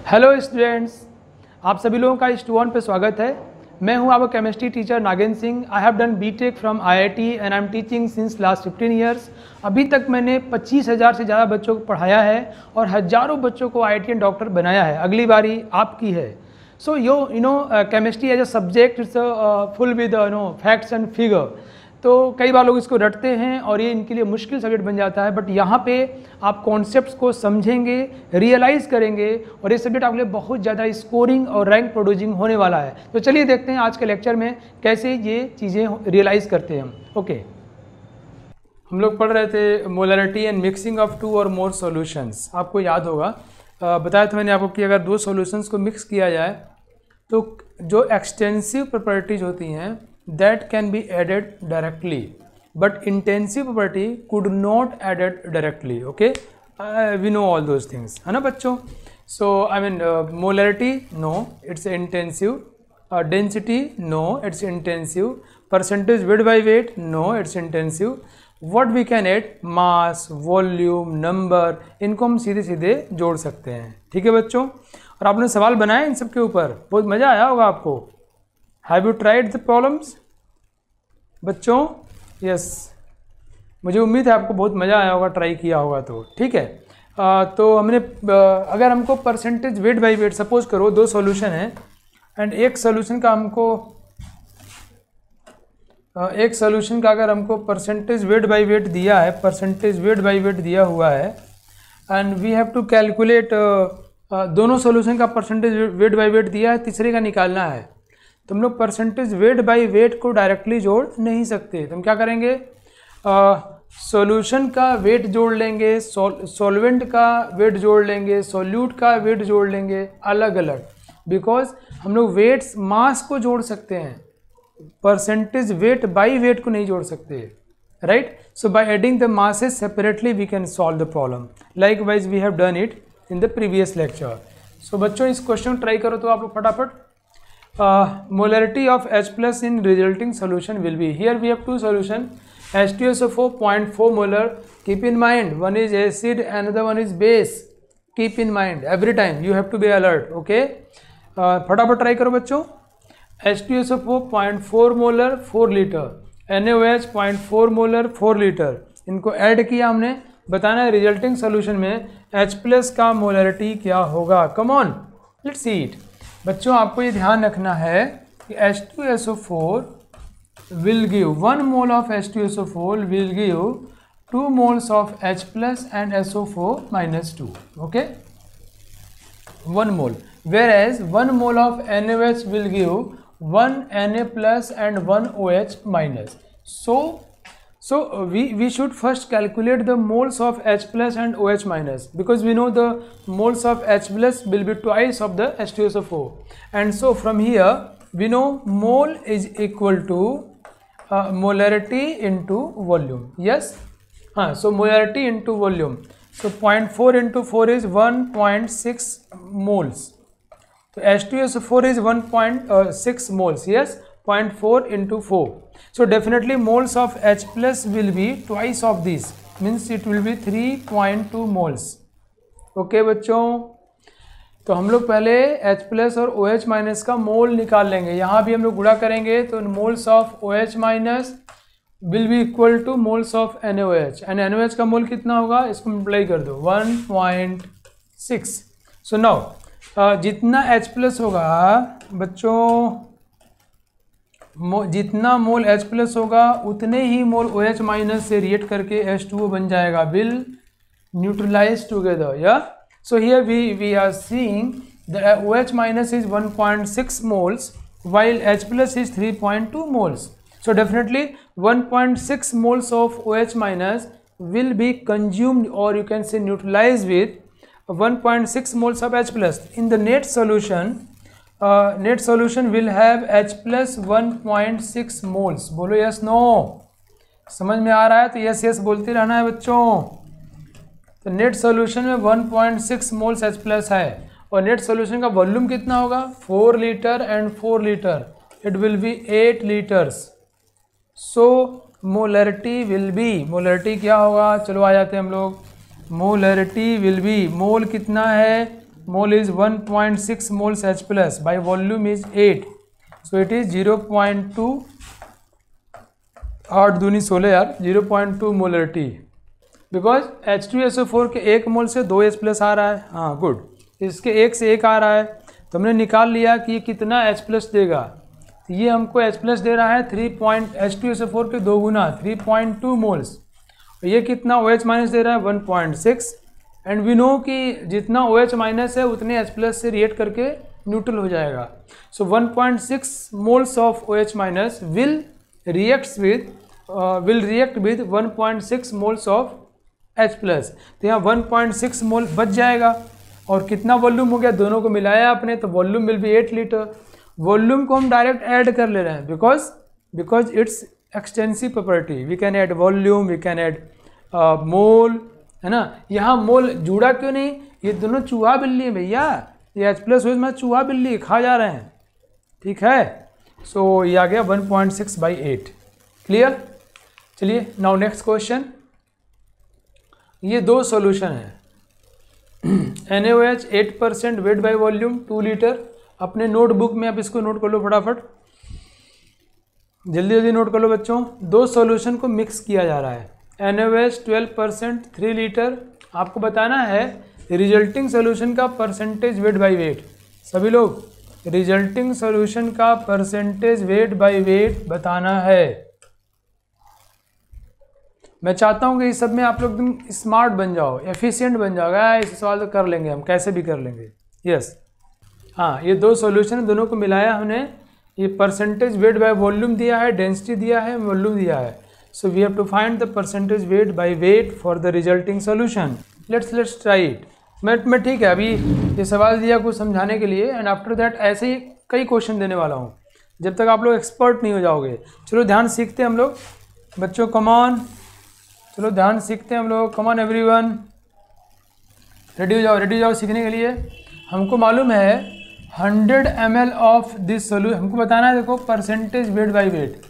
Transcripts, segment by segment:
Hello students, आप सभी लोगों का इस टू पे स्वागत है। मैं हूं आपका chemistry teacher Nagendra Singh. I have done BTech from IIT and I am teaching since last 15 years. अभी तक मैंने 25,000 से ज़्यादा बच्चों को पढ़ाया है और हज़ारों बच्चों को आईआईटीएन डॉक्टर बनाया है। अगली बारी आपकी है। So you know chemistry as a subject it's full with facts and figure. तो कई बार लोग इसको रटते हैं और ये इनके लिए मुश्किल सब्जेक्ट बन जाता है, बट यहाँ पे आप कॉन्सेप्ट्स को समझेंगे, रियलाइज़ करेंगे और ये सब्जेक्ट आपके लिए बहुत ज़्यादा स्कोरिंग और रैंक प्रोड्यूसिंग होने वाला है। तो चलिए देखते हैं आज के लेक्चर में कैसे ये चीज़ें रियलाइज़ करते हैं हम। ओके, हम लोग पढ़ रहे थे molarity and mixing of two or more solutions. आपको याद होगा, बताया था मैंने आपको कि अगर दो सॉल्यूशंस को मिक्स किया जाए तो जो एक्सटेंसिव प्रॉपर्टीज होती हैं that can be added directly, but intensive property could not added directly. Okay, we know all those things, है ना बच्चों? So I mean molarity, no, it's intensive. Density, no, it's intensive. Percentage weight by weight, no, it's intensive. What we can add, mass, volume, number, इनको हम सीधे सीधे जोड़ सकते हैं। ठीक है बच्चों? और आपने सवाल बनाए इन सब के ऊपर, बहुत मज़ा आया होगा आपको। Have you tried the problems बच्चों? यस, मुझे उम्मीद है आपको बहुत मज़ा आया होगा, ट्राई किया होगा तो। ठीक है, तो हमने अगर हमको percentage weight by wait, suppose करो दो सॉल्यूशन है एंड एक सॉल्यूशन का अगर हमको परसेंटेज वेट बाई वेट दिया है, परसेंटेज वेट बाई वेट दिया हुआ है and we have to calculate, दोनों सॉल्यूशन का परसेंटेज वेट बाई वेट दिया है, तीसरे का निकालना है। तो हम लोग परसेंटेज वेट बाई वेट को डायरेक्टली जोड़ नहीं सकते। तो हम क्या करेंगे, सॉल्यूशन का वेट जोड़ लेंगे, सॉल्वेंट का वेट जोड़ लेंगे, सॉल्यूट का वेट जोड़ लेंगे अलग अलग, बिकॉज हम लोग वेट्स मास को जोड़ सकते हैं, परसेंटेज वेट बाई वेट को नहीं जोड़ सकते, right? So by adding the masses separately we can solve the problem. Likewise we have done it in the previous lecture. So बच्चों इस क्वेश्चन ट्राई करो तो आप लोग फटाफट। Molarity of H plus in resulting solution will be, here we have two solution, H2SO4 0.4 molar. Keep in mind, one is acid, another one is base. Keep in mind every time you have to be alert. Okay, फटाफट try करो बच्चों। H2SO4 0.4 molar 4 litre, NaOH 0.4 molar 4 litre, इनको add किया हमने। बताना है resulting solution में H plus का मोलरिटी क्या होगा। Come on, let's see it. बच्चों आपको ये ध्यान रखना है कि H2SO4 will give 1 mole of H2SO4 will give 2 moles of H plus and SO4 minus 2. Okay, 1 mole, whereas 1 mole of NaOH will give 1 Na plus and 1 OH minus. So we should first calculate the moles of H plus and OH minus, because we know the moles of H plus will be twice of the H2SO4, and so from here we know mole is equal to molarity into volume. Yes, so molarity into volume. So 0.4 into 4 is 1.6 moles. So H2SO4 is 1.6 moles. Yes, 0.4 into 4. So definitely moles of H plus will be twice of this, means it will be 3.2 moles. Okay बच्चों, तो हम लोग पहले H plus और OH minus का मोल निकाल लेंगे। यहाँ भी हम लोग गुणा करेंगे तो moles of OH minus will be equal to moles of NaOH, and NaOH का मोल कितना होगा, इसको मल्टीप्लाई कर दो 1.6। सो नाउ जितना H plus होगा बच्चों, जितना मोल H प्लस होगा उतने ही मोल OH माइनस से रिएक्ट करके H2O बन जाएगा, विल न्यूट्रलाइज टुगेदर। या so here we are seeing the OH minus is 1.6 moles while H plus is 3.2 moles. So definitely 1.6 moles of OH minus will be consumed, or you can say neutralized with 1.6 moles of H plus. In the net solution will have H plus 1.6 moles. बोलो yes no, समझ में आ रहा है तो yes yes बोलते रहना है बच्चों। तो नेट सॉल्यूशन में 1.6 मोल्स H प्लस है और नेट सॉल्यूशन का वॉल्यूम कितना होगा, 4 litre and 4 litre, it will be 8 litres. So molarity will be, molarity क्या होगा, चलो आ जाते हैं हम लोग। मोलरिटी विल बी, मोल कितना है mole is 1.6 moles H plus by volume is 8, so it is 0.2, 8 दूनी 16 यार, 0.2 मोलरिटी, बिकॉज H2SO4 के 1 मोल से 2 H प्लस आ रहा है, हाँ गुड, इसके 1 से 1 आ रहा है, तो हमने निकाल लिया कि ये कितना H प्लस देगा, तो ये हमको H प्लस दे रहा है H2SO4 के 2 गुना 3.2 मोल्स, और ये कितना OH माइनस दे रहा है 1.6, एंड वी नो कि जितना OH माइनस है उतने H प्लस से रिएक्ट करके न्यूट्रल हो जाएगा, सो 1.6 moles of OH minus will react with 1.6 moles of H plus, तो यहाँ 1.6 मोल बच जाएगा, और कितना वॉल्यूम हो गया, दोनों को मिलाया आपने तो volume will be 8 litre, volume को हम डायरेक्ट ऐड कर ले रहे हैं because it's extensive property, we can add volume, we can add mole, है ना। यहाँ मोल जुड़ा क्यों नहीं, ये दोनों चूहा बिल्ली है भैया, ये H प्लस में चूहा बिल्ली खा जा रहे हैं, ठीक है, सो ये आ गया 1.6/8, क्लियर। चलिए नाउ नेक्स्ट क्वेश्चन, ये दो सॉल्यूशन है, NaOH 8% wait by volume 2 litre, अपने नोटबुक में आप इसको नोट कर लो फटाफट, जल्दी जल्दी नोट कर लो बच्चों, दो सॉल्यूशन को मिक्स किया जा रहा है, NaOH 12% 3 लीटर, आपको बताना है रिजल्टिंग सॉल्यूशन का परसेंटेज वेट बाय वेट, सभी लोग रिजल्टिंग सॉल्यूशन का परसेंटेज वेट बाय वेट बताना है। मैं चाहता हूँ कि इस सब में आप लोग एकदम स्मार्ट बन जाओ, एफिशिएंट बन जाओ, इस सवाल तो कर लेंगे हम, कैसे भी कर लेंगे, यस। हाँ, ये दो सॉल्यूशन, दोनों को मिलाया हमने, ये परसेंटेज वेट बाय वॉल्यूम दिया है, डेंसिटी दिया है, वॉल्यूम दिया है, so we have to find the percentage weight by weight for the resulting solution. Let's try it. मैं ठीक है, अभी ये सवाल दिया कुछ समझाने के लिए, एंड आफ्टर दैट ऐसे ही कई क्वेश्चन देने वाला हूँ, जब तक आप लोग एक्सपर्ट नहीं हो जाओगे। चलो ध्यान सीखते हैं हम लोग बच्चों, कमॉन, चलो ध्यान सीखते हैं हम लोग, कमॉन एवरीवन, रेडी हो जाओ सीखने के लिए। हमको मालूम है 100 ml ऑफ दिस सोल्यूशन, हमको बताना है, देखो percentage weight by wait,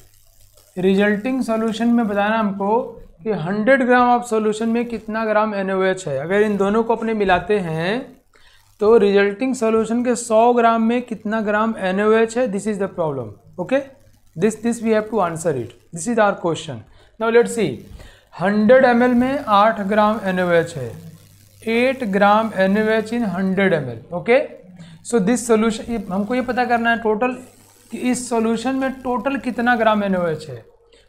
resulting solution में बताना हमको कि 100 ग्राम ऑफ सॉल्यूशन में कितना ग्राम NaOH है। अगर इन दोनों को अपने मिलाते हैं तो रिजल्टिंग सॉल्यूशन के 100 ग्राम में कितना ग्राम NaOH है, this is the problem, okay, this we have to answer it, this is our question. Now let's see, 100 ml में 8 ग्राम NaOH है, 8 gram NaOH in 100 ml, okay. So this solution, हमको ये पता करना है total कि इस सॉल्यूशन में टोटल कितना ग्राम NaOH है,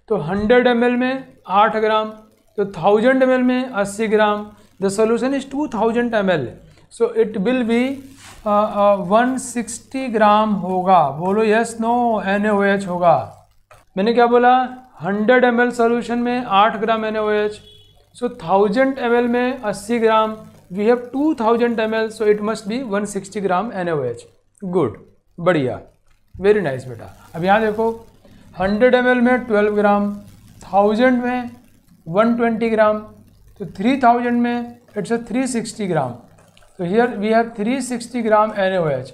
तो 100 ml में 8 ग्राम, तो 1000 ml में 80 gram, the solution is 2000 ml, so it will be 160 gram होगा, बोलो यस नो, NaOH होगा। मैंने क्या बोला, 100 ml सॉल्यूशन में 8 ग्राम NaOH, सो 1000 ml में 80 gram, we have 2000 ml, so it must be 160 gram NaOH, good, बढ़िया, वेरी नाइस बेटा। अब यहाँ देखो, 100 ml में 12 ग्राम, 1000 में 120 ग्राम, तो 3000 में इट्स 360 ग्राम, तो here we have 360 gram NaOH।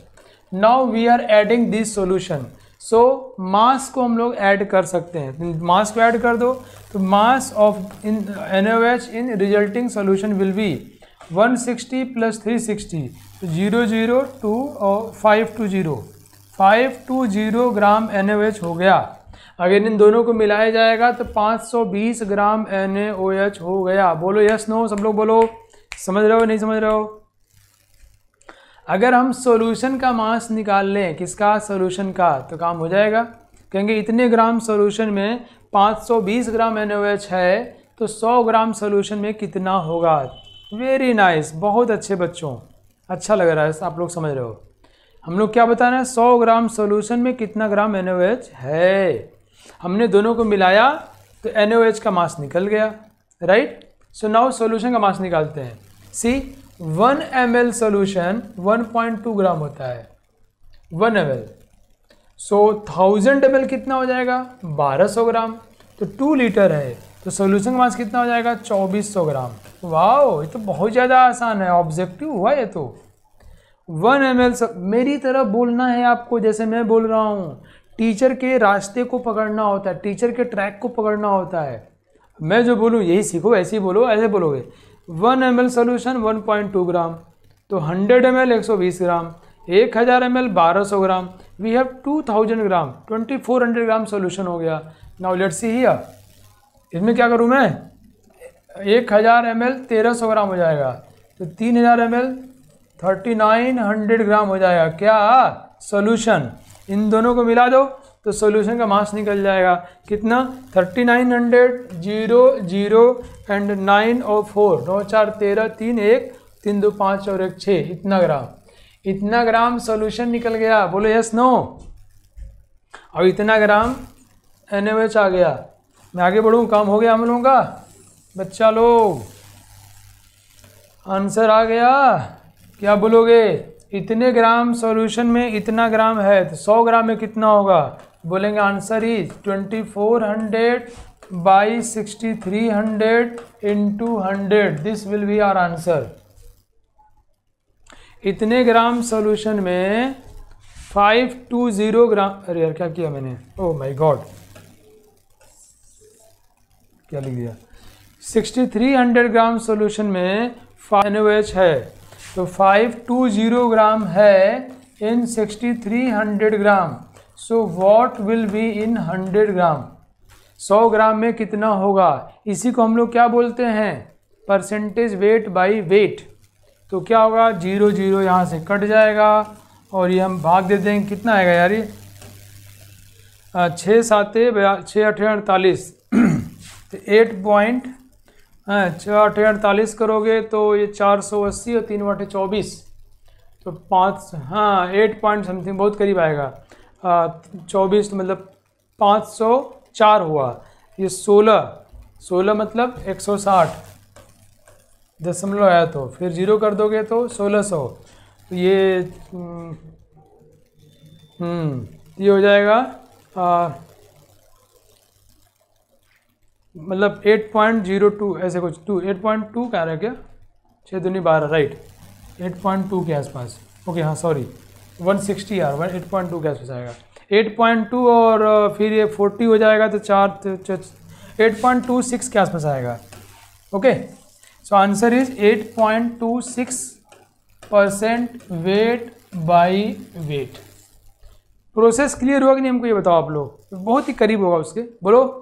Now we are adding this solution, so mass को हम लोग ऐड कर सकते हैं, मास को ऐड कर दो, तो mass of in NaOH in resulting solution will be 160 plus 360, 002 और 520 ग्राम NaOH हो गया। अगर इन दोनों को मिलाया जाएगा तो 520 ग्राम NaOH हो गया, बोलो यस नो, सब लोग बोलो, समझ रहे हो नहीं समझ रहे हो। अगर हम सॉल्यूशन का मास निकाल लें, किसका, सॉल्यूशन का, तो काम हो जाएगा। कहेंगे इतने ग्राम सॉल्यूशन में 520 ग्राम NaOH है, तो 100 ग्राम सॉल्यूशन में कितना होगा। वेरी नाइस, बहुत अच्छे बच्चों, अच्छा लग रहा है, आप लोग समझ रहे हो। हम लोग क्या बताना है, 100 ग्राम सॉल्यूशन में कितना ग्राम NaOH है, हमने दोनों को मिलाया तो NaOH का मास निकल गया, राइट। सो नाउ सॉल्यूशन का मास निकालते हैं। सी 1 ml सॉल्यूशन 1.2 ग्राम होता है, 1 ml, सो 1000 ml कितना हो जाएगा, 1200 ग्राम, तो 2 लीटर है, तो सॉल्यूशन का मास कितना हो जाएगा, 2400 ग्राम। वाओ, ये तो बहुत ज़्यादा आसान है, ऑब्जेक्टिव हुआ ये तो। 1 ml, मेरी तरह बोलना है आपको, जैसे मैं बोल रहा हूँ, टीचर के रास्ते को पकड़ना होता है, टीचर के ट्रैक को पकड़ना होता है। मैं जो बोलूँ यही सीखो, ऐसे ही बोलो, ऐसे बोलोगे। 1 ml सोल्यूशन 1.2 ग्राम, तो 100 ml 120 gram, 1000 ml 1200 gram, we have 2000 gram, 2400 gram solution हो गया। नाउ लेट्स सी हियर, इसमें क्या करूँ मैं, 1000 ml 1300 ग्राम हो जाएगा, तो 3000 ml 3900 ग्राम हो जाएगा क्या सोल्यूशन। इन दोनों को मिला दो तो सोल्यूशन का मास निकल जाएगा कितना, 3900, 0 0 एंड 9 और 4, 9 4 13, 3 1, 3 2 5 और 1 6, इतना ग्राम सोल्यूशन निकल गया। बोलो यस नो। और इतना ग्राम NaOH आ गया। मैं आगे बढ़ूँ, काम हो गया हम लोगों का बच्चा लोग, आंसर आ गया। क्या बोलोगे, इतने ग्राम सॉल्यूशन में इतना ग्राम है तो 100 ग्राम में कितना होगा, बोलेंगे answer is 2400 by 6300 into 100, this will be our answer. इतने ग्राम सॉल्यूशन में 520 ग्राम, अरे यार क्या किया मैंने, ओह माय गॉड, क्या लिख दिया, 6300 ग्राम सॉल्यूशन में NaOH है, तो 520 ग्राम है in 6300 gram, so what will be in 100 gram, 100 gram में कितना होगा। इसी को हम लोग क्या बोलते हैं, परसेंटेज वेट बाई वेट। तो क्या होगा, 0 0 यहाँ से कट जाएगा और ये हम भाग देते हैं, कितना आएगा यार ये, 6 7 6 8 48, तो 8.48 करोगे तो ये 480 और 3 बटे 24, तो 5 हाँ 8 पॉइंट समथिंग, बहुत करीब आएगा, 24 तो मतलब 504 हुआ। ये 16 मतलब 160 दशमलव आया, तो फिर 0 कर दोगे तो 1600, तो ये हो जाएगा मतलब 8.02 ऐसे कुछ, 8.2 क्या रहा क्या, 6 दूनी 12 राइट, 8.2 के आसपास, ओके हाँ सॉरी 160 यार, 8.2 के आसपास आएगा, 8.2 और फिर ये 40 हो जाएगा तो 8.26 के आसपास आएगा। Okay, so answer is 8.26% wait by wait. Process clear हुआ कि नहीं, हमको ये बताओ आप लोग, बहुत ही करीब होगा उसके, बोलो।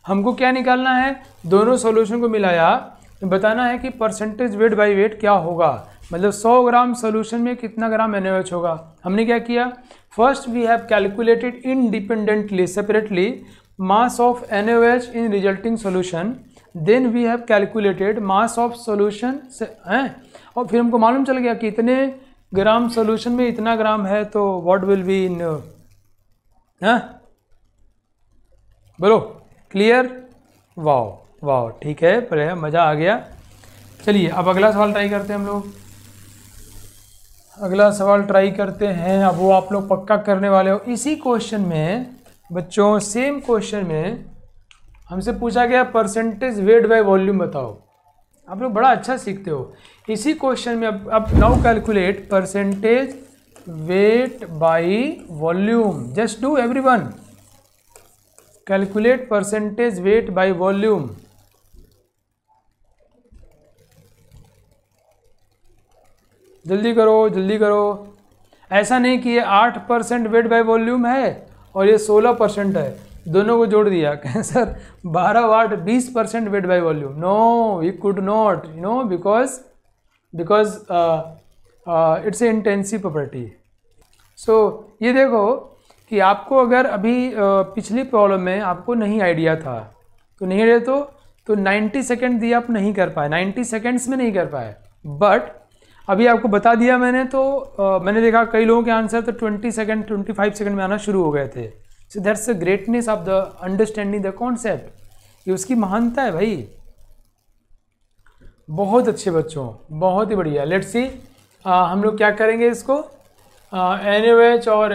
हमको क्या निकालना है, दोनों सॉल्यूशन को मिलाया, बताना है कि परसेंटेज वेट बाई वेट क्या होगा, मतलब 100 ग्राम सॉल्यूशन में कितना ग्राम NaOH होगा। हमने क्या किया, first we have calculated independently separately mass of NaOH in resulting solution, then we have calculated mass of solution और फिर हमको मालूम चल गया कि इतने ग्राम सॉल्यूशन में इतना ग्राम है, तो व्हाट विल बी इन, बोलो क्लियर, वाओ ठीक है, पर मज़ा आ गया। चलिए अब अगला सवाल ट्राई करते हैं हम लोग, अगला सवाल ट्राई करते हैं। अब वो आप लोग पक्का करने वाले हो। इसी क्वेश्चन में बच्चों, सेम क्वेश्चन में हमसे पूछा गया परसेंटेज वेट बाय वॉल्यूम बताओ। आप लोग बड़ा अच्छा सीखते हो। इसी क्वेश्चन में अब now calculate percentage weight by volume, just do everyone, calculate percentage weight by volume. जल्दी करो। ऐसा नहीं कि ये 8% वेट बाय वॉल्यूम है और ये 16% है, दोनों को जोड़ दिया, कहें sir 12 watt 20% weight by volume. No, you could not, you know, because it's a intensive property. So ये देखो कि आपको अगर अभी पिछली प्रॉब्लम में आपको नहीं आइडिया था, तो नहीं आइडिया तो 90 सेकेंड दिया, आप नहीं कर पाए, 90 सेकेंड्स में नहीं कर पाए, बट अभी आपको बता दिया मैंने, तो मैंने देखा कई लोगों के आंसर तो 20 सेकेंड 25 सेकेंड में आना शुरू हो गए थे। So that's the greatness of the understanding the concept, ये उसकी महानता है भाई। बहुत अच्छे बच्चों, बहुत ही बढ़िया। लेट्स सी हम लोग क्या करेंगे इसको, NaOH और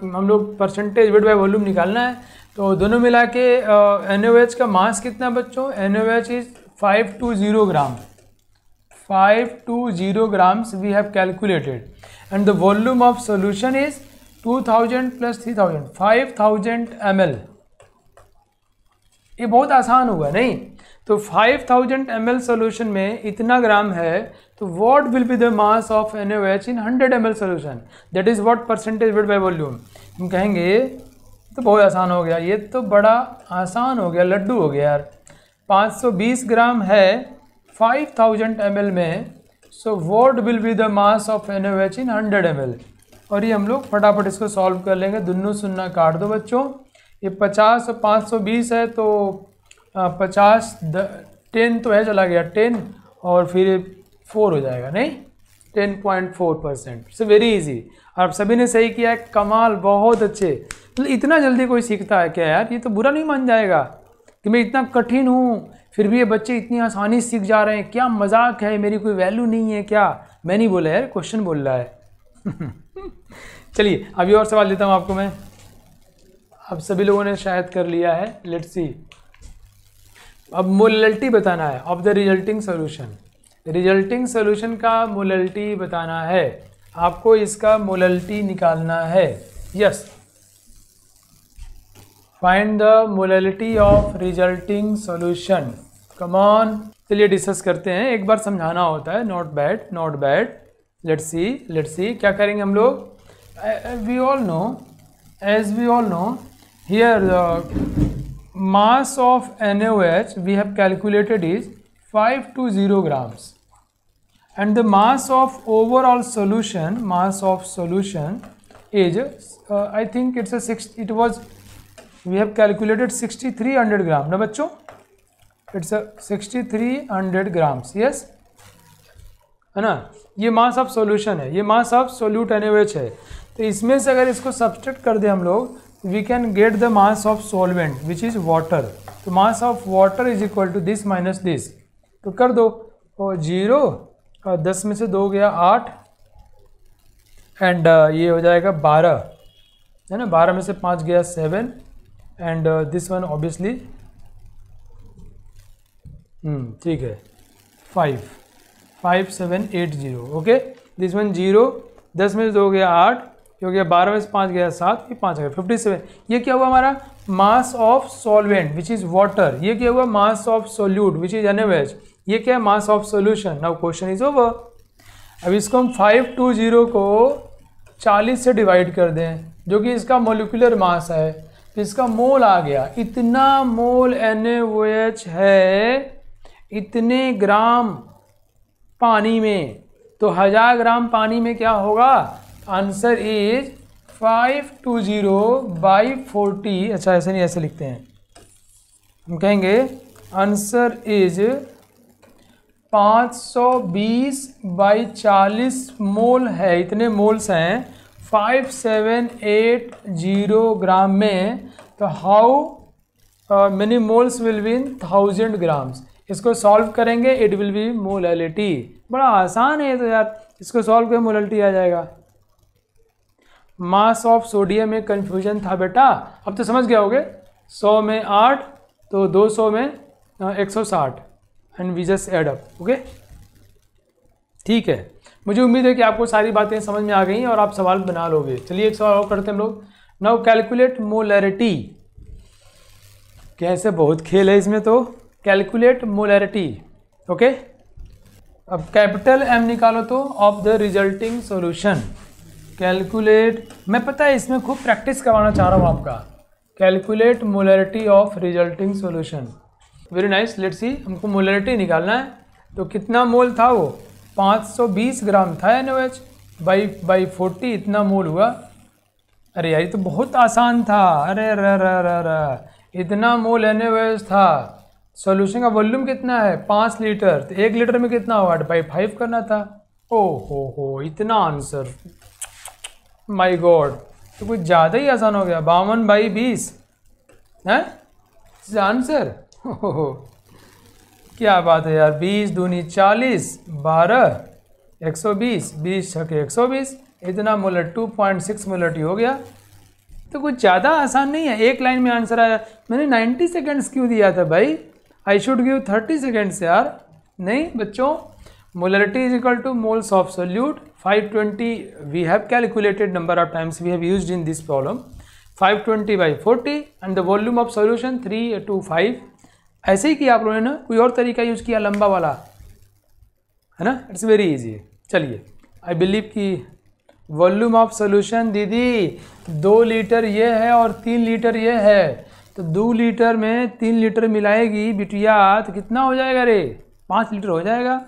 हम लोग परसेंटेज वेट बाय वॉल्यूम निकालना है, तो दोनों मिला के NaOH का मास कितना बच्चों, NaOH is 520 gram, 520 grams we have calculated, and the volume of solution is 2000 plus 3000, 5000 ml। ये बहुत आसान होगा नहीं, तो 5000 ml सोल्यूशन में इतना ग्राम है, तो तो what will be the mass of NaOH in 100 ml solution, that is what percentage weight by volume. हम कहेंगे तो बहुत आसान हो गया, ये तो बड़ा आसान हो गया, लड्डू हो गया यार। 520 ग्राम है 5000 ml में, सो what will be the mass of NaOH in 100 ml। और ये हम लोग फटाफट इसको सॉल्व कर लेंगे, दुन्नू सुन्ना काट दो बच्चों। ये 50 और 520 है तो 50 10 तो है, चला गया 10 और फिर 4 हो जाएगा, नहीं 10.4%। It's very easy. आप सभी ने सही किया है, कमाल, बहुत अच्छे। तो इतना जल्दी कोई सीखता है क्या यार? ये तो बुरा नहीं मान जाएगा कि मैं इतना कठिन हूँ फिर भी ये बच्चे इतनी आसानी से सीख जा रहे हैं। क्या मजाक है, मेरी कोई वैल्यू नहीं है क्या? मैं नहीं बोला यार, क्वेश्चन बोल रहा है। चलिए अभी और सवाल देता हूँ आपको मैं। अब सभी लोगों ने शायद कर लिया है, लेट्स सी। अब मोलैलिटी बताना है of the resulting solution. Resulting solution का मोलैलिटी बताना है आपको, इसका मोलैलिटी निकालना है। Yes, find the molality of resulting solution, come on. चलिए डिस्कस करते हैं, एक बार समझाना होता है, not bad not bad. Let's see क्या करेंगे हम लोग। We all know, as we all know here mass of NaOH we have calculated is 520 grams, and the mass of overall solution, is I think it's a we have calculated 6300 gram ना बच्चों, it's a 6300 grams, yes है ना। ये मास of solution है, ये mass of solute NaOH है। तो इसमें से अगर इसको सब्सट्रैक्ट कर दे हम लोग, we can get the mass of solvent which is water। तो mass of water is equal to this minus this। तो कर दो, और 0 और 10 में से 2 गया 8 एंड ये हो जाएगा 12 है ना, 12 में से 5 गया 7 एंड दिस वन ऑब्वियसली ठीक है 5780। ओके, दिस वन 0, 10 में से 2 गया 8, हो गया 12 में से 5 गया 7, ये 5 गया 57। ये क्या हुआ हमारा mass of solvent which is water. ये क्या हुआ mass of solute which is NaOH। ये क्या है mass of solution. Now question is over. अब इसको हम 520 को 40 से डिवाइड कर दें, जो कि इसका मोलिकुलर मास है। तो इसका मोल आ गया, इतना मोल NaOH है इतने ग्राम पानी में। तो 1000 ग्राम पानी में क्या होगा, आंसर इज 520 बाई 40। अच्छा ऐसे नहीं, ऐसे लिखते हैं, हम कहेंगे आंसर इज 520 बाई 40 मोल है, इतने मोल्स हैं 5780 ग्राम में। तो how many moles will be in 1000 grams. इसको सॉल्व करेंगे, इट विल बी मोलैलिटी। बड़ा आसान है तो यार, इसको सॉल्व कर मोलैलिटी आ जाएगा। मास ऑफ सोडियम में कंफ्यूजन था बेटा, अब तो समझ गए होगे। 100 में 8 तो 200 में 160 and we just add up. Okay ठीक है, मुझे उम्मीद है कि आपको सारी बातें समझ में आ गई और आप सवाल बना लोगे। चलिए एक सवाल और करते हैं हम लोग। Now calculate molarity. कैसे बहुत खेल है इसमें, तो कैलकुलेट मोलैरिटी। ओके, अब कैपिटल M निकालो तो of the resulting solution. Calculate, मैं पता है इसमें खूब प्रैक्टिस करवाना चाह रहा हूँ आपका। Calculate molarity of resulting solution. Very nice, let's see. हमको मोलैरिटी निकालना है, तो कितना मोल था वो 520 ग्राम था NaOH बाई 40, इतना मोल हुआ। अरे यार ये तो बहुत आसान था। अरे इतना मोल NaOH था। सॉल्यूशन का वॉल्यूम कितना है 5 लीटर, तो 1 लीटर में कितना होगा 8/5 करना था। ओ हो इतना आंसर, माय गॉड, तो कुछ ज़्यादा ही आसान हो गया। 52/20 है आंसर। क्या बात है यार, 20 दूनी 40, 12 120, 20 छके 120, इतना मोलर 2.6 मोलरिटी हो गया। तो कुछ ज़्यादा आसान नहीं है, एक लाइन में आंसर आया। मैंने 90 सेकेंड्स क्यों दिया था भाई, आई शुड गिव 30 सेकेंड्स यार। नहीं बच्चों, molarity is equal to moles of solute 520। We have calculated number of times we have used in this problem 520/40 and the volume of solution 325। ऐसे ही किया आप लोगों ने ना, कोई और तरीका यूज़ किया लंबा वाला है ना, इट्स वेरी इजी। चलिए, आई बिलीव कि वॉल्यूम ऑफ सोल्यूशन दीदी 2 लीटर ये है और 3 लीटर ये है, तो 2 लीटर में 3 लीटर मिलाएगी बिटिया तो कितना हो जाएगा रे? 5 लीटर हो जाएगा।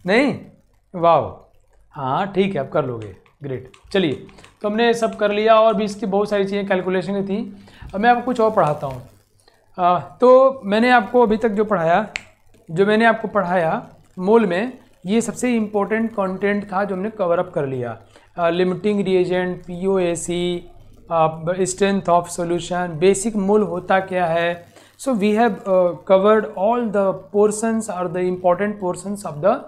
नहीं, वाह, हाँ ठीक है, अब कर लोगे, ग्रेट। चलिए, तो हमने सब कर लिया और भी इसकी बहुत सारी चीज़ें कैलकुलेशन थी। अब मैं आपको कुछ और पढ़ाता हूँ। तो मैंने आपको अभी तक जो मैंने आपको पढ़ाया मोल में, ये सबसे इम्पोर्टेंट कंटेंट था जो हमने कवर अप कर लिया। Limiting reagent, POAC, strength of solution, basic mole होता क्या है। So we have covered all the portions और the important portions of the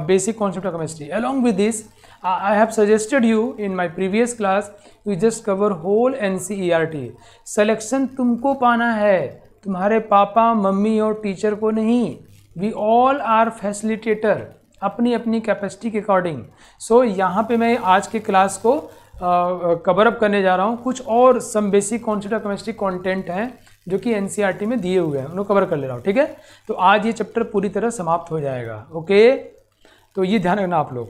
basic concept of chemistry. Along with this, I have suggested you in my previous class, you just cover whole NCERT. Selection तुमको पाना है, तुम्हारे papa mummy और teacher को नहीं। We all are facilitator, अपनी अपनी capacity के अकॉर्डिंग। सो यहाँ पे मैं आज के क्लास को कवर अप करने जा रहा हूँ। कुछ और some basic concept of chemistry content हैं जो कि NCERT में दिए हुए हैं, उनको कवर कर ले रहा हूँ, ठीक है। तो आज ये चैप्टर पूरी तरह समाप्त हो जाएगा, ओके। तो ये ध्यान रखना आप लोग।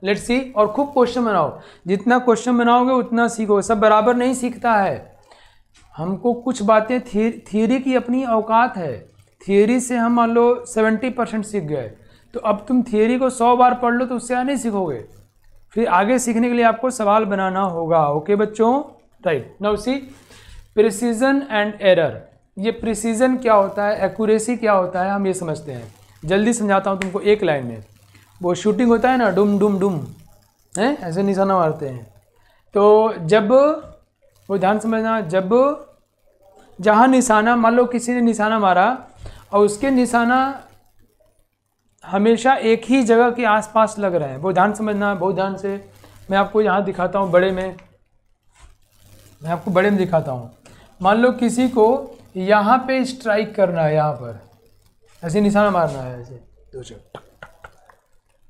लेट्स सी, और खूब क्वेश्चन बनाओ, जितना क्वेश्चन बनाओगे उतना सीखोगे। सब बराबर नहीं सीखता है, हमको कुछ बातें थियरी की अपनी औकात है। थियरी से हम मान लो 70% सीख गए, तो अब तुम थियरी को 100 बार पढ़ लो तो उससे नहीं सीखोगे। फिर आगे सीखने के लिए आपको सवाल बनाना होगा, ओके बच्चों, right. Now see, precision and error. ये प्रिसीजन क्या होता है, एक्यूरेसी क्या होता है, हम ये समझते हैं। जल्दी समझाता हूँ तुमको एक लाइन में। वो शूटिंग होता है ना, डुम डुम डुम, हैं ऐसे निशाना मारते हैं। तो जब वो ध्यान समझना, जब जहाँ निशाना, मान लो किसी ने निशाना मारा और उसके निशाना हमेशा एक ही जगह के आसपास लग रहे हैं, वो ध्यान समझना बहुत ध्यान से। मैं आपको यहाँ दिखाता हूँ बड़े में, मैं आपको बड़े में दिखाता हूँ। मान लो किसी को यहाँ पे स्ट्राइक करना है, यहाँ पर ऐसे निशाना मारना है, ऐसे दो टक टक टक।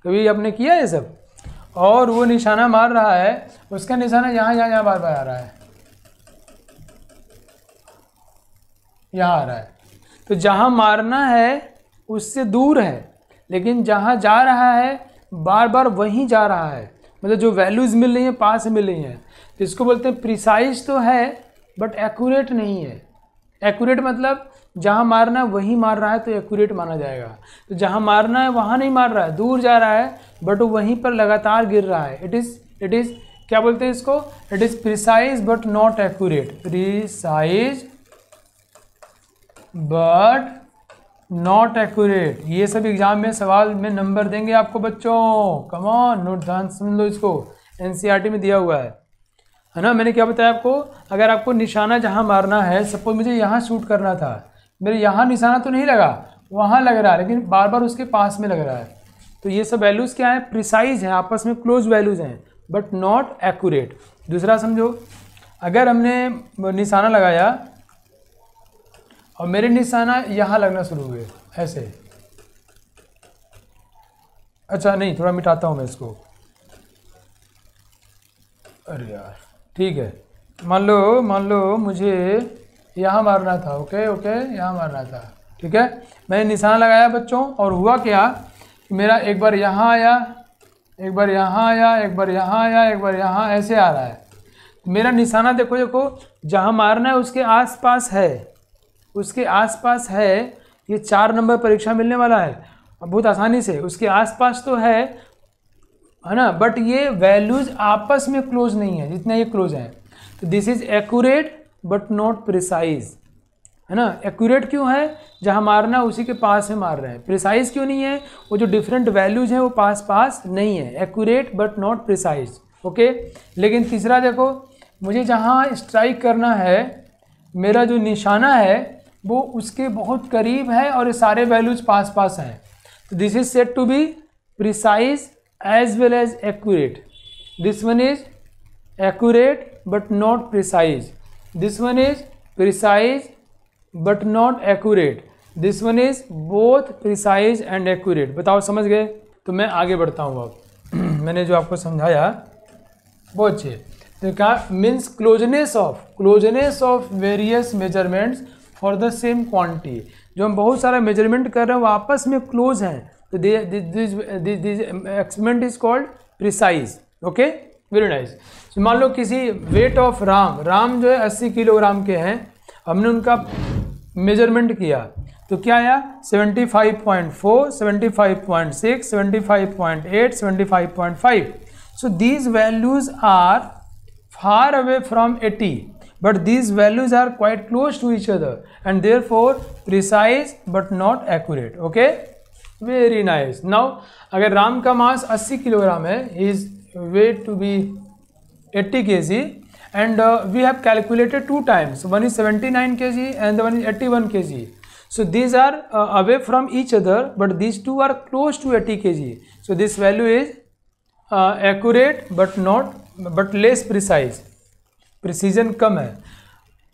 कभी आपने किया ये सब? और वो निशाना मार रहा है, उसका निशाना यहाँ यहाँ यहाँ बार बार आ रहा है, यहाँ आ रहा है। तो जहाँ मारना है उससे दूर है, लेकिन जहाँ जा रहा है बार बार वहीं जा रहा है। मतलब जो वैल्यूज़ मिल रही हैं पास मिल रही हैं, तो इसको बोलते हैं प्रिसाइज तो है बट एक्यूरेट नहीं है। एक्यूरेट मतलब जहाँ मारना है वहीं मार रहा है तो एक्यूरेट माना जाएगा। तो जहाँ मारना है वहाँ नहीं मार रहा है, दूर जा रहा है बट वो वहीं पर लगातार गिर रहा है। इट इज़ क्या बोलते हैं इसको? It is precise but not accurate. Precise but not accurate. ये सब एग्जाम में सवाल में नंबर देंगे आपको बच्चों। कम ऑन, नोट ध्यान समझ लो इसको, NCERT में दिया हुआ है ना। मैंने क्या बताया आपको? अगर आपको निशाना जहाँ मारना है, सपोज मुझे यहाँ शूट करना था, मेरे यहाँ निशाना तो नहीं लगा, वहाँ लग रहा है, लेकिन बार बार उसके पास में लग रहा है। तो ये सब वैल्यूज़ क्या है? प्रिसाइज हैं, आपस में क्लोज वैल्यूज़ हैं बट नॉट एक्यूरेट। दूसरा समझो, अगर हमने निशाना लगाया और मेरे निशाना यहाँ लगना शुरू हुए ऐसे, अच्छा नहीं, थोड़ा मिटाता हूँ मैं इसको। अरे यार, ठीक है, मान लो मुझे यहाँ मारना था, ओके, यहाँ मारना था, ठीक है। मैंने निशाना लगाया बच्चों, और हुआ क्या कि मेरा एक बार यहाँ आया, एक बार यहाँ आया, एक बार यहाँ आया, एक बार यहाँ, ऐसे आ रहा है। मेरा निशाना देखो जहाँ मारना है उसके आसपास है, उसके आसपास है। ये 4 नंबर परीक्षा मिलने वाला है बहुत आसानी से। उसके आसपास तो है ना, बट ये वैल्यूज़ आपस में क्लोज नहीं है जितना ये क्लोज है। तो this is accurate but not precise, है ना। एक्यूरेट क्यों है? जहाँ मारना उसी के पास में मार रहे हैं। प्रिसाइज क्यों नहीं है? वो जो डिफरेंट वैल्यूज हैं वो पास नहीं है। Accurate but not precise, okay. लेकिन तीसरा देखो, मुझे जहाँ स्ट्राइक करना है, मेरा जो निशाना है वो उसके बहुत करीब है और ये सारे वैल्यूज पास हैं। तो this is said to be precise as well as accurate. This one is accurate but not precise. This one is precise but not accurate. This one is both precise and accurate. बताओ समझ गए? तो मैं आगे बढ़ता हूँ अब। मैंने जो आपको समझाया बहुत अच्छे। तो क्या means closeness of various measurements for the same quantity. जो हम बहुत सारा मेजरमेंट कर रहे हैं वो आपस में क्लोज हैं, तो this experiment is called precise. Okay, very nice. मान लो किसी वेट ऑफ राम जो है 80 किलोग्राम के हैं, हमने उनका मेजरमेंट किया तो क्या आया 75.4, 75.6, 75.8, 75.5। So these values are far away from 80, but these values are quite close to each other and therefore precise but not accurate. Okay, very nice. Now अगर राम का मास 80 किलोग्राम है, his weight to be 80 kg and we have calculated two times, one is 79 kg and the one is 81 kg. So these are away from each other but these two are close to 80 kg. So this value is accurate but less precise. Precision कम है।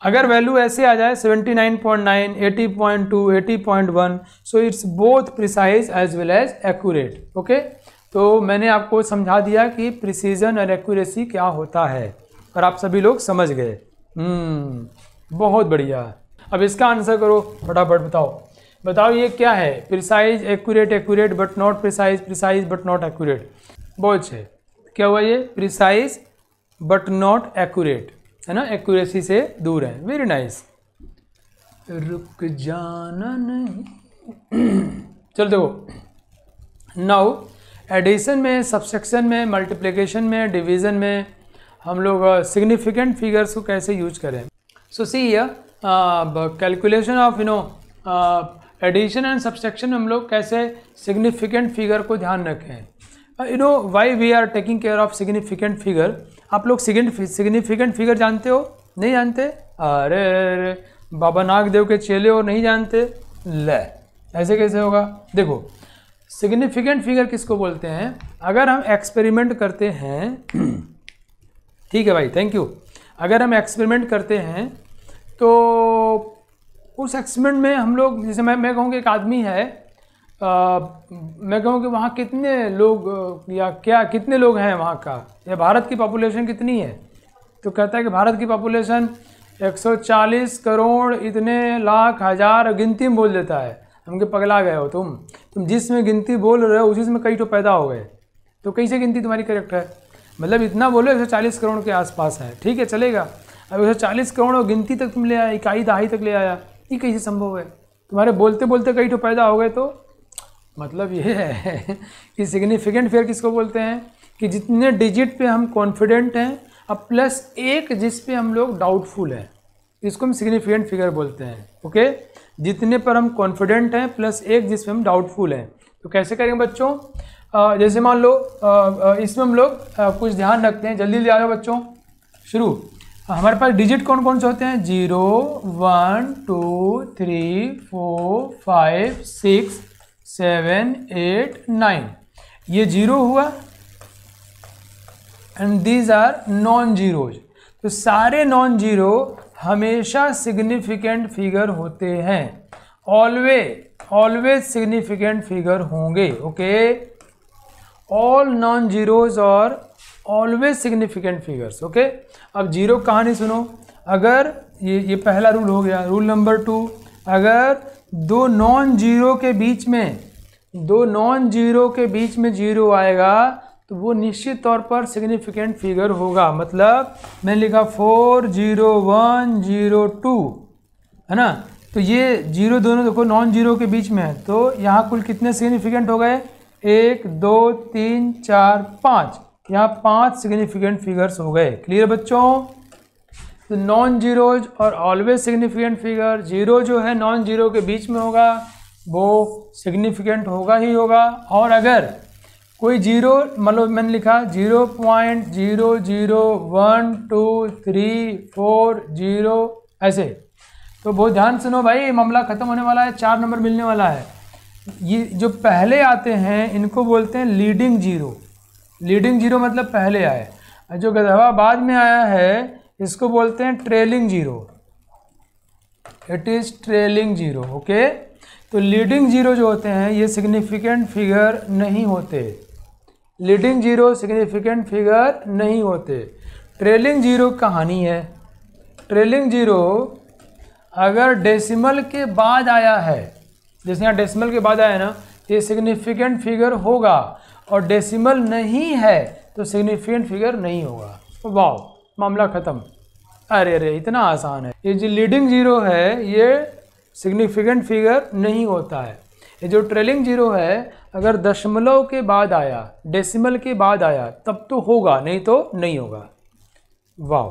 अगर value ऐसे आ जाए 79.9, 80.2, 80.1, so it's both precise as well as accurate. Okay, तो मैंने आपको समझा दिया कि प्रिसीजन और एक्यूरेसी क्या होता है और आप सभी लोग समझ गए। बहुत बढ़िया। अब इसका आंसर करो फटाफट, बताओ ये क्या है? Precise, accurate, accurate but not precise, precise but not accurate. बहुत अच्छे, क्या हुआ ये? प्रिसाइज बट नॉट एक्यूरेट, है ना, एक्यूरेसी से दूर है। Very nice. रुक जाना नहीं। चलो देखो, नाउ एडिशन में, सब्सट्रैक्शन में, मल्टीप्लिकेशन में, डिवीजन में हम लोग सिग्निफिकेंट फिगर्स को कैसे यूज करें। So see here calculation of addition and subtraction में हम लोग कैसे सिग्निफिकेंट फिगर को ध्यान रखें। Why we are taking care of significant figure. आप लोग सिग्निफिकेंट फिगर जानते हो? नहीं जानते? अरे बाबा नागदेव के चेले हो, नहीं जानते? ले, ऐसे कैसे होगा? देखो, सिग्निफिकेंट फिगर किसको बोलते हैं? अगर हम एक्सपेरिमेंट करते हैं, ठीक है भाई, थैंक यू। अगर हम एक्सपेरिमेंट करते हैं तो उस एक्सपेरिमेंट में हम लोग, जैसे मैं कहूँ कि एक आदमी है, मैं कहूँ कि वहाँ कितने लोग या क्या कितने लोग हैं वहाँ का, या भारत की पॉपुलेशन कितनी है, तो कहता है कि भारत की पॉपुलेशन 140 करोड़ इतने लाख हज़ार, गिनती में बोल देता है। हमके पगला गए हो तुम जिसमें गिनती बोल रहे हो उसी में कई तो पैदा हो गए, तो कैसे गिनती तुम्हारी करेक्ट है? मतलब इतना बोलो 140 करोड़ के आसपास है, ठीक है चलेगा। अब 140 करोड़ और गिनती तक तुम ले आया, इकाई दहाई तक ले आया, ये कैसे संभव है? तुम्हारे बोलते बोलते कई तो पैदा हो गए। तो मतलब ये है कि सिग्निफिकेंट फिगर किसको बोलते हैं कि जितने डिजिट पे हम कॉन्फिडेंट हैं, अब प्लस एक जिस पे हम लोग डाउटफुल हैं, इसको हम सिग्निफिकेंट फिगर बोलते हैं। ओके, जितने पर हम कॉन्फिडेंट हैं प्लस एक जिस पे हम डाउटफुल हैं। तो कैसे करेंगे बच्चों? जैसे मान लो इसमें हम लोग कुछ ध्यान रखते हैं, जल्दी ले आ जाओ बच्चों, शुरू। हमारे पास डिजिट कौन कौन से होते हैं? 0, 1, 2, 3, 4, 5, 6, 7, 8, 9, ये 0 हुआ and these are non zeros. तो सारे नॉन जीरो हमेशा सिग्निफिकेंट फिगर होते हैं, ऑलवेज सिग्निफिकेंट फिगर होंगे। ओके, ऑल नॉन जीरोज और ऑलवेज सिग्निफिकेंट फिगर्स। ओके, अब जीरो कहानी सुनो। अगर ये पहला रूल हो गया। रूल नंबर 2, अगर दो नॉन जीरो के बीच में जीरो आएगा तो वो निश्चित तौर पर सिग्निफिकेंट फिगर होगा। मतलब मैंने लिखा 4, 0, 1, 0, 2, है ना, तो ये जीरो दोनों देखो नॉन जीरो के बीच में है, तो यहाँ कुल कितने सिग्निफिकेंट हो गए? 1, 2, 3, 4, 5, यहाँ 5 सिग्निफिकेंट फिगर्स हो गए। क्लियर बच्चों? तो नॉन जीरोज और ऑलवेज सिग्निफिकेंट फिगर, जीरो जो है नॉन जीरो के बीच में होगा वो सिग्निफिकेंट होगा ही होगा। और अगर कोई जीरो, मतलब मैंने लिखा 0.001, 2, 3, 4, 0 ऐसे, तो बहुत ध्यान सुनो भाई, मामला खत्म होने वाला है, 4 नंबर मिलने वाला है। ये जो पहले आते हैं इनको बोलते हैं लीडिंग जीरो। लीडिंग जीरो मतलब पहले आए, जो गधवा बाद में आया है इसको बोलते हैं trailing zero. It is trailing zero. Okay, तो लीडिंग जीरो जो होते हैं ये सिग्निफिकेंट फिगर नहीं होते। लीडिंग जीरो सिग्निफिकेंट फिगर नहीं होते। ट्रेलिंग जीरो कहानी है। ट्रेलिंग जीरो अगर डेसिमल के बाद आया है, जैसे यहाँ डेसिमल के बाद आया है ना, ये सिग्निफिकेंट फिगर होगा, और डेसिमल नहीं है तो सिग्निफिकेंट फिगर नहीं होगा। वाह, मामला ख़त्म। अरे अरे, इतना आसान है। ये जो लीडिंग जीरो है ये सिग्निफिकेंट फिगर नहीं होता है। ये जो ट्रेलिंग जीरो है अगर दशमलव के बाद आया, डेसिमल के बाद आया, तब तो होगा, नहीं तो नहीं होगा। वाह,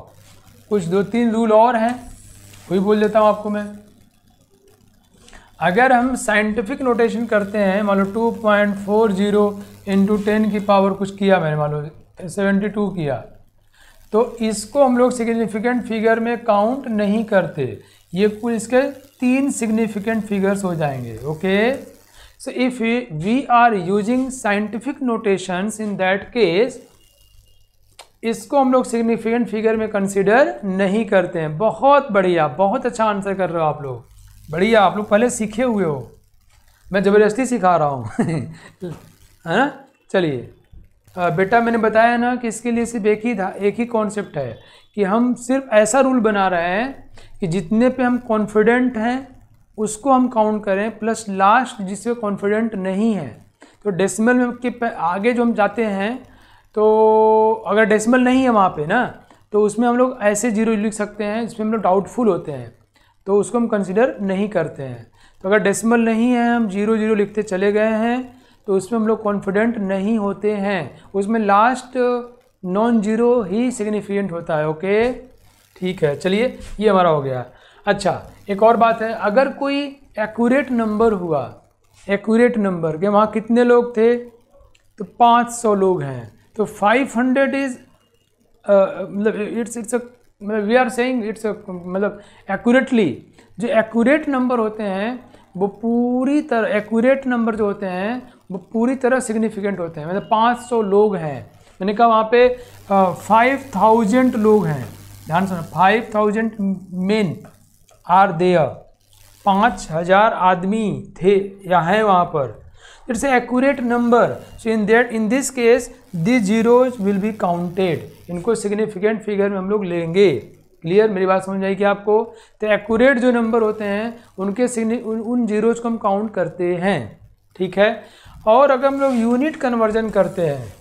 कुछ 2-3 रूल और हैं, वही बोल देता हूँ आपको मैं। अगर हम साइंटिफिक नोटेशन करते हैं, मान लो 2.40 × 10 की पावर कुछ किया मैंने, मान लो 72 किया, तो इसको हम लोग सिग्निफिकेंट फिगर में काउंट नहीं करते। ये कुल इसके 3 सिग्निफिकेंट फिगर्स हो जाएंगे। Okay, so if we are using scientific notations, in that case इसको हम लोग सिग्निफिकेंट फिगर में कंसिडर नहीं करते हैं। बहुत बढ़िया, बहुत अच्छा आंसर कर रहे हो आप लोग, बढ़िया। आप लोग पहले सीखे हुए हो, मैं ज़बरदस्ती सिखा रहा हूँ है ना। चलिए बेटा, मैंने बताया ना कि इसके लिए सिर्फ एक ही कॉन्सेप्ट है कि हम सिर्फ ऐसा रूल बना रहे हैं कि जितने पे हम कॉन्फिडेंट हैं उसको हम काउंट करें, प्लस लास्ट जिससे कॉन्फिडेंट नहीं है। तो डेसिमल में के आगे जो हम जाते हैं, तो अगर डेसिमल नहीं है वहाँ पे ना, तो उसमें हम लोग ऐसे जीरो लिख सकते हैं जिसमें हम लोग डाउटफुल होते हैं, तो उसको हम कंसिडर नहीं करते हैं। तो अगर डेसिमल नहीं है, हम 0 लिखते चले गए हैं, तो उसमें हम लोग कॉन्फिडेंट नहीं होते हैं, उसमें लास्ट नॉन जीरो ही सिग्निफिकेंट होता है। ओके, ठीक है, चलिए ये हमारा हो गया। अच्छा, एक और बात है, अगर कोई एक्यूरेट नंबर हुआ, एक्यूरेट नंबर के वहाँ कितने लोग थे, तो 500 लोग हैं, तो 500 इज मतलब it's we are saying it's मतलब एक्यूरेटली, जो एक्यूरेट नंबर होते हैं वो पूरी तरह, एक्यूरेट नंबर जो होते हैं वो पूरी तरह सिग्निफिकेंट होते हैं। मतलब 500 लोग हैं, मैंने कहा वहाँ पे 5000 लोग हैं, ध्यान सुनो, 5000 मेन आर देयर, 5000 आदमी थे या हैं वहाँ पर। It's a accurate number, so in this case this zeros will be counted, इनको सिग्निफिकेंट फिगर में हम लोग लेंगे। क्लियर, मेरी बात समझ आएगी आपको। तो एक्यूरेट जो नंबर होते हैं उनके उन जीरोज को हम काउंट करते हैं, ठीक है। और अगर हम लोग यूनिट कन्वर्जन करते हैं,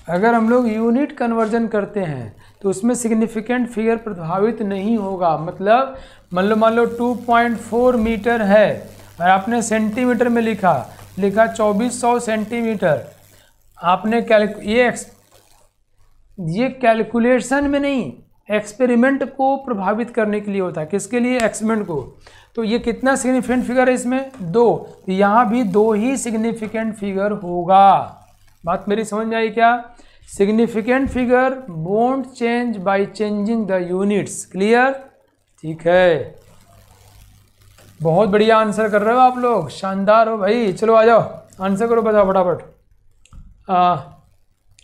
अगर हम लोग यूनिट कन्वर्जन करते हैं तो उसमें सिग्निफिकेंट फिगर प्रभावित नहीं होगा। मतलब मान लो 2.4 मीटर है और आपने सेंटीमीटर में लिखा 2400 सेंटीमीटर, आपने ये कैलकुलेशन में नहीं, एक्सपेरिमेंट को प्रभावित करने के लिए होता है। किसके लिए? एक्सपेरिमेंट को। तो ये कितना सिग्निफिकेंट फिगर है इसमें? 2, तो यहाँ भी 2 ही सिग्निफिकेंट फिगर होगा। बात मेरी समझ में आई क्या? Significant figure won't change by changing the units. Clear? ठीक है, बहुत बढ़िया आंसर कर रहे हो आप लोग, शानदार हो भाई। चलो आ जाओ, आंसर करो, बताओ फटाफट।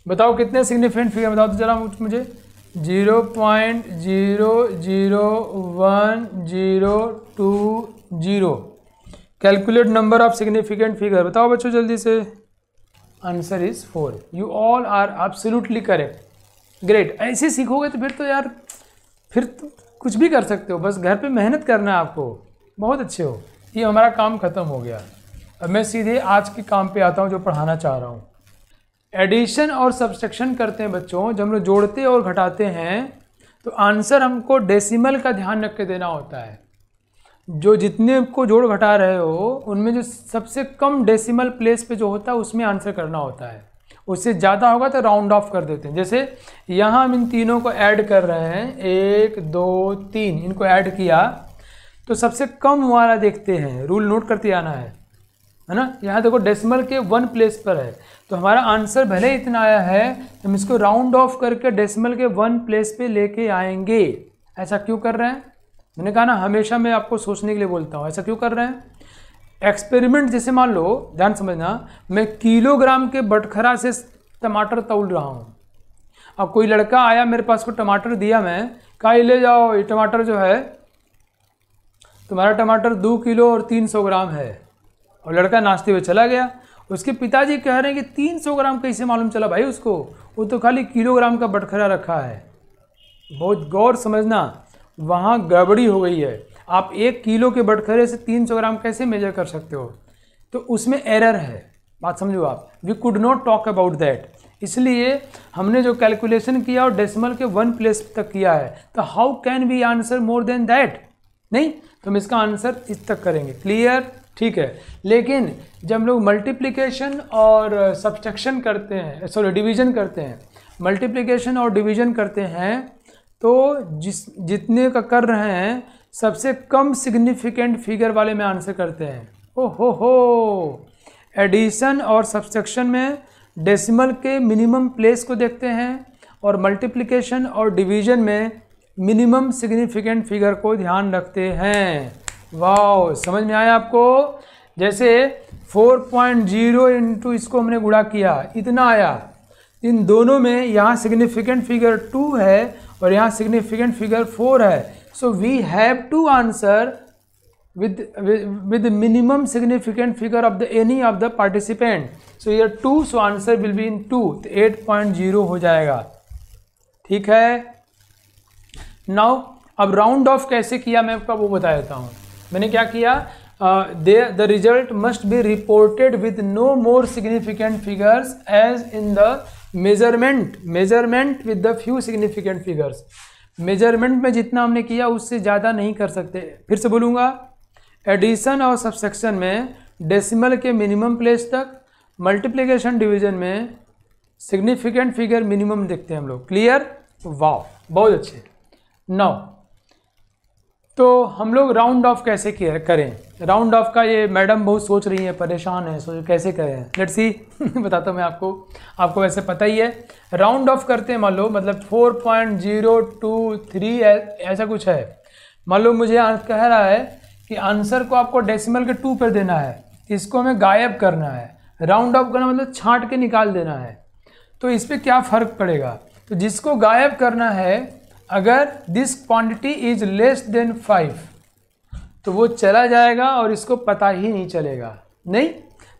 बताओ कितने सिग्निफिकेंट फिगर, बताओ तो जरा मुझे। 0.00102 calculate number of significant figure. बताओ बच्चों जल्दी से। Answer is 4। You all are absolutely correct. Great. ऐसे सीखोगे तो फिर तो यार, फिर तो कुछ भी कर सकते हो, बस घर पे मेहनत करना है आपको। बहुत अच्छे हो। ये हमारा काम ख़त्म हो गया। अब मैं सीधे आज के काम पे आता हूँ जो पढ़ाना चाह रहा हूँ। एडिशन और सब्सट्रैक्शन करते हैं बच्चों, जब हम लोग जोड़ते और घटाते हैं तो आंसर हमको डेसिमल का ध्यान रख के देना होता है। जो जितने को जोड़ घटा रहे हो उनमें जो सबसे कम डेसिमल प्लेस पे जो होता है उसमें आंसर करना होता है। उससे ज़्यादा होगा तो राउंड ऑफ कर देते हैं। जैसे यहाँ हम इन तीनों को ऐड कर रहे हैं, 1 2 3, इनको ऐड किया तो सबसे कम वाला देखते हैं। रूल नोट करते आना है ना। यहाँ देखो डेसिमल के 1 प्लेस पर है, तो हमारा आंसर भले ही इतना आया है, हम इसको राउंड ऑफ करके डेसिमल के 1 प्लेस पे लेके आएंगे। ऐसा क्यों कर रहे हैं? मैंने कहा ना, हमेशा मैं आपको सोचने के लिए बोलता हूँ। ऐसा क्यों कर रहे हैं? एक्सपेरिमेंट, जैसे मान लो, ध्यान समझना, मैं किलोग्राम के बटखरा से टमाटर तौल रहा हूँ। अब कोई लड़का आया मेरे पास को टमाटर दिया, मैं कहा ले जाओ, ये टमाटर जो है तुम्हारा टमाटर 2 किलो और 300 ग्राम है। और लड़का नाश्ते हुए चला गया। उसके पिताजी कह रहे हैं कि 300 ग्राम कैसे मालूम चला भाई उसको, वो तो खाली किलोग्राम का बटखरा रखा है। बहुत गौर समझना, वहाँ गड़बड़ी हो गई है। आप 1 किलो के बटखरे से 300 ग्राम कैसे मेजर कर सकते हो? तो उसमें एरर है, बात समझो आप। We could not talk about that. इसलिए हमने जो कैलकुलेशन किया और डेसिमल के 1 प्लेस तक किया है, तो how can we answer more than that? नहीं, तो हम इसका आंसर इस तक करेंगे। क्लियर? ठीक है। लेकिन जब हम लोग मल्टीप्लिकेशन और सब्सट्रैक्शन करते हैं, सॉरी डिवीजन करते हैं, मल्टीप्लिकेशन और डिवीजन करते हैं, तो जितने का कर रहे हैं सबसे कम सिग्निफिकेंट फिगर वाले में आंसर करते हैं। ओ हो, एडिशन और सब्सट्रैक्शन में डेसिमल के मिनिमम प्लेस को देखते हैं और मल्टीप्लिकेशन और डिवीजन में मिनिमम सिग्निफिकेंट फिगर को ध्यान रखते हैं। वाह, समझ में आया आपको? जैसे 4.0 इंटू इसको हमने गुणा किया, इतना आया। इन दोनों में यहाँ सिग्निफिकेंट फिगर 2 है और यहाँ सिग्निफिकेंट फिगर 4 है। So we have to answer with minimum significant figure of any of the participant. So here 2, so answer will be in 2, तो 8.0 हो जाएगा। ठीक है। Now अब राउंड ऑफ कैसे किया मैं आपको वो बता देता हूँ। मैंने क्या किया, the result must be reported with no more significant figures as in the measurement with the few significant figures। Measurement में जितना हमने किया उससे ज़्यादा नहीं कर सकते। फिर से बोलूँगा, एडिशन और सब्सट्रैक्शन में डेसिमल के मिनिमम प्लेस तक, मल्टीप्लिकेशन डिवीजन में सिग्निफिकेंट फिगर मिनिमम देखते हैं हम लोग। क्लियर? वाह, बहुत अच्छे। नाउ तो हम लोग राउंड ऑफ कैसे करें? राउंड ऑफ का ये मैडम बहुत सोच रही है, परेशान है, सोच कैसे करें। लेट्स सी बताता हूँ मैं आपको वैसे पता ही है। राउंड ऑफ करते हैं, मान लो मतलब 4.023 ऐसा कुछ है। मान लो मुझे कह रहा है कि आंसर को आपको डेसिमल के 2 पर देना है, इसको हमें गायब करना है। राउंड ऑफ करना मतलब छांट के निकाल देना है। तो इस पर क्या फ़र्क पड़ेगा? तो जिसको गायब करना है, अगर this quantity is less than 5 तो वो चला जाएगा और इसको पता ही नहीं चलेगा। नहीं,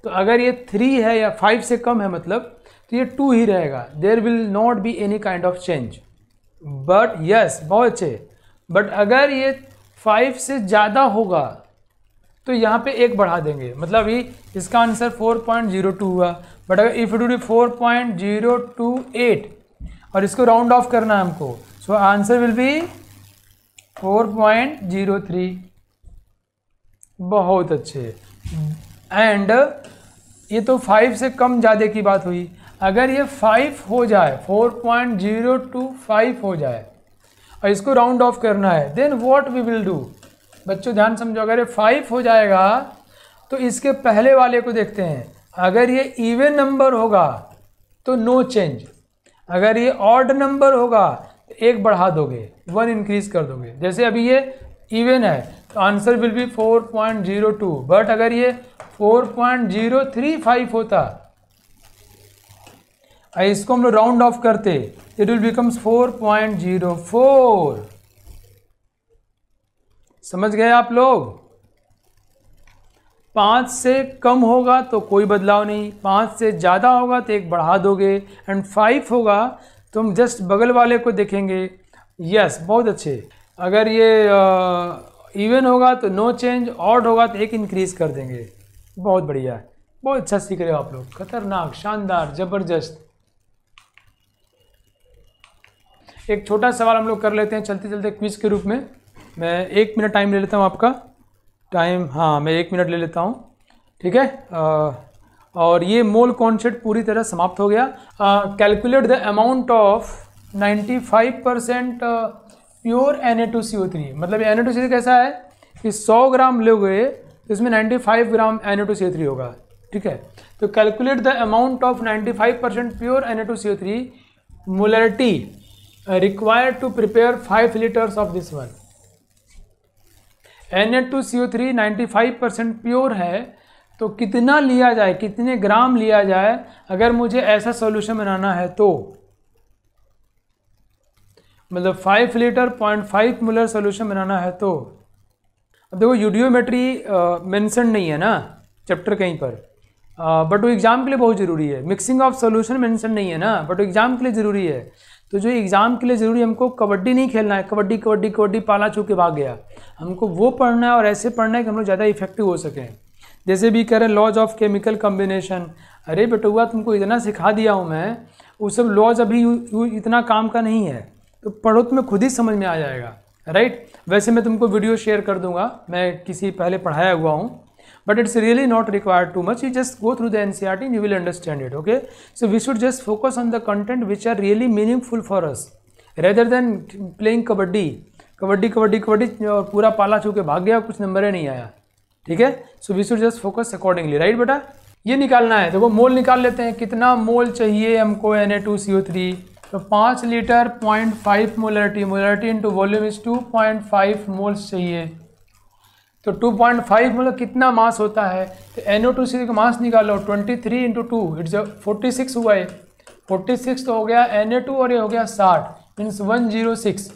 तो अगर ये 3 है या 5 से कम है मतलब, तो ये 2 ही रहेगा। There will not be any kind of change. But yes, बहुत अच्छे। बट अगर ये 5 से ज़्यादा होगा तो यहाँ पे 1 बढ़ा देंगे, मतलब ये इसका आंसर 4.02 हुआ। बट अगर इफ इट बी 4.028 और इसको राउंड ऑफ करना है हमको, सो आंसर विल बी 4.03। बहुत अच्छे। एंड ये तो 5 से कम ज़्यादा की बात हुई। अगर ये 5 हो जाए, 4.025 हो जाए और इसको राउंड ऑफ करना है, then what we will do? बच्चों ध्यान समझो, अगर ये 5 हो जाएगा तो इसके पहले वाले को देखते हैं। अगर ये इवन नंबर होगा तो नो चेंज। अगर ये ऑड नंबर होगा तो 1 बढ़ा दोगे, 1 इंक्रीज कर दोगे। जैसे अभी ये इवन है तो आंसर विल बी 4.02। बट अगर ये 4.035 होता, इसको हम लोग राउंड ऑफ करते, इट विल बिकम्स 4.04। समझ गए आप लोग? 5 से कम होगा तो कोई बदलाव नहीं, 5 से ज़्यादा होगा तो 1 बढ़ा दोगे, एंड 5 होगा तो हम जस्ट बगल वाले को देखेंगे। यस, बहुत अच्छे। अगर ये इवन होगा तो नो चेंज, ऑड होगा तो 1 इंक्रीज कर देंगे। बहुत बढ़िया, बहुत अच्छा सीख रहे हो आप लोग। खतरनाक, शानदार, ज़बरदस्त। एक छोटा सवाल हम लोग कर लेते हैं चलते चलते क्विज के रूप में। मैं 1 मिनट टाइम ले लेता हूँ आपका। टाइम, हाँ, मैं 1 मिनट ले लेता हूँ, ठीक है। और ये मोल कॉन्सेप्ट पूरी तरह समाप्त हो गया। Calculate the amount of 95% pure Na2CO3। मतलब Na2CO3 कैसा है कि 100 ग्राम लोगे तो इसमें 95 ग्राम Na2CO3 होगा, ठीक है। तो calculate the amount of 95% pure Na2CO3 molarity required to prepare 5 liters of this one। Na2CO3 95% pure है, तो कितना लिया जाए, कितने ग्राम लिया जाए अगर मुझे ऐसा सॉल्यूशन बनाना है? तो मतलब 5 लीटर 0.5 मोलर सॉल्यूशन बनाना है। तो अब देखो यूडियोमेट्री मेंशन नहीं है ना चैप्टर कहीं पर, बट वो एग्ज़ाम के लिए बहुत ज़रूरी है। मिक्सिंग ऑफ सोल्यूशन मेंशन नहीं है ना, बट वो एग्ज़ाम के लिए ज़रूरी है। तो जो एग्ज़ाम के लिए ज़रूरी, हमको कबड्डी नहीं खेलना है, कबड्डी कबड्डी कबड्डी पाला छू के भाग गया। हमको वो पढ़ना है और ऐसे पढ़ना है कि हम लोग ज़्यादा इफेक्टिव हो सकें। जैसे भी कह रहे हैं लॉज ऑफ केमिकल कम्बिनेशन, अरे बेटुआ तुमको इतना सिखा दिया हूँ मैं, वो सब लॉज अभी इतना काम का नहीं है, तो पढ़ो तुम्हें खुद ही समझ में आ जाएगा, राइट। वैसे मैं तुमको वीडियो शेयर कर दूंगा, मैं किसी पहले पढ़ाया हुआ हूँ, but it's really not required too much. You just go through the NCERT and you will understand it. Okay, so we should just focus on the content which are really meaningful for us rather than playing kabaddi kabaddi kabaddi kabaddi और पूरा पाला छू के भाग गया, कुछ number ही नहीं आया। ठीक है, so we should just focus accordingly, right बेटा। ये निकालना है, देखो मोल निकाल लेते हैं, कितना मोल चाहिए हमको Na2CO3, तो 5 litre 0.5 molarity, molarity into volume is 2.5 moles चाहिए। तो 2.5 मतलब कितना मास होता है, तो NO2 का मास निकालो, 23 इंटू 2 इट्स 46 हुआ है, 46 तो हो गया Na2 और ये हो गया 60 मीन्स 106।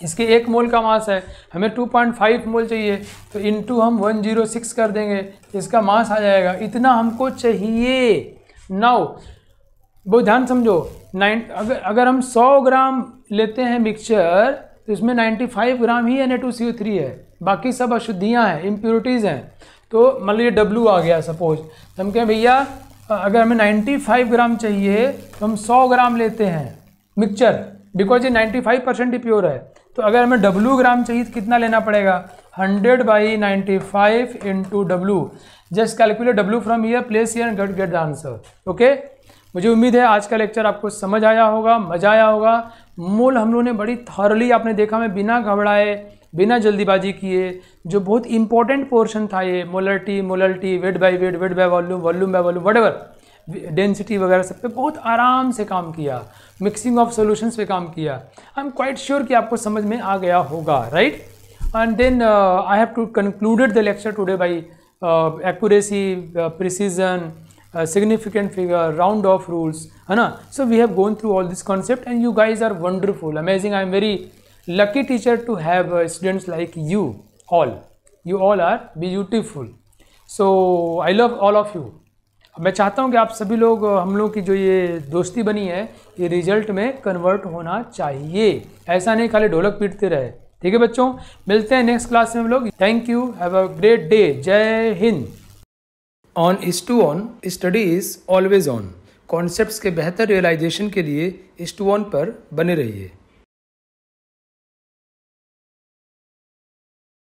इसके 1 मोल का मास है, हमें 2.5 मोल चाहिए, तो इंटू हम 106 कर देंगे, इसका मास आ जाएगा, इतना हमको चाहिए। नाउ बहुत ध्यान समझो, अगर हम 100 ग्राम लेते हैं मिक्सचर, तो इसमें 95 ग्राम ही Na2CO3 है, बाकी सब अशुद्धियाँ हैं, इम्प्योरिटीज़ हैं। तो मान लीजिए W आ गया सपोज, तो हम कहें भैया अगर हमें 95 ग्राम चाहिए तो हम 100 ग्राम लेते हैं मिक्सचर, बिकॉज ये 95% ही प्योर है। तो अगर हमें W ग्राम चाहिए तो कितना लेना पड़ेगा, 100/95 into W। Just calculate W from here, place here and get the answer. Okay, मुझे उम्मीद है आज का लेक्चर आपको समझ आया होगा, मज़ा आया होगा। मोल हम लोगों ने बड़ी थॉरली, आपने देखा, मैं बिना घबराए बिना जल्दीबाजी किए, जो बहुत इंपॉर्टेंट पोर्शन था ये, molarity, wait by wait, wait by volume, volume by volume, whatever, density वगैरह सब पे बहुत आराम से काम किया, मिक्सिंग ऑफ सॉल्यूशंस पे काम किया। आई एम क्वाइट श्योर कि आपको समझ में आ गया होगा, right. And then I have to concluded the lecture today by accuracy, precision, significant figure, round off rules, है ना। So we have gone through all this concept and you guys are wonderful, amazing. I am very lucky teacher to have students like you all. You all are beautiful. So I love all of you. मैं चाहता हूँ कि आप सभी लोग, हम लोग की जो ये दोस्ती बनी है, ये रिजल्ट में कन्वर्ट होना चाहिए, ऐसा नहीं खाली ढोलक पीटते रहे। ठीक है बच्चों, मिलते हैं नेक्स्ट क्लास में हम लोग। Thank you, have a great day, जय हिंद। On IS2ON study is always on. Concepts के बेहतर रियलाइजेशन के लिए IS2ON पर बने रहिए।